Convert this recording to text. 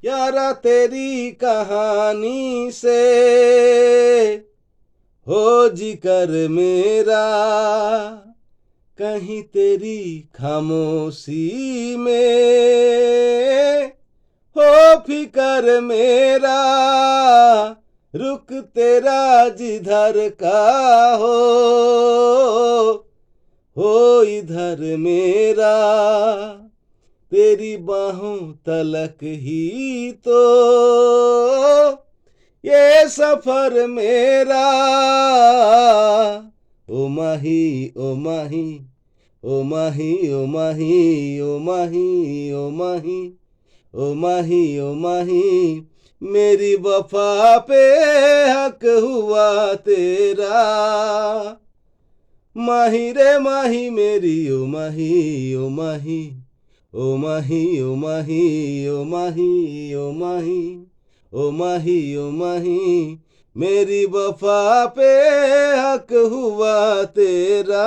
यारा तेरी कहानी से हो जिक्र मेरा, कहीं तेरी खामोशी में हो फिकर मेरा, रुक तेरा जिधर का हो इधर मेरा, तेरी बाहों तलक ही तो ये सफर मेरा। ओ माही ओ माही ओ माही ओ माही ओ माही ओ माही ओ माही ओ माही, मेरी वफा पे हक हुआ तेरा। माही रे माही मेरी ओ माही ओ माही ओ माही ओ माही ओ माही ओ माही ओ माही ओ माही, मेरी वफा पे हक हुआ तेरा।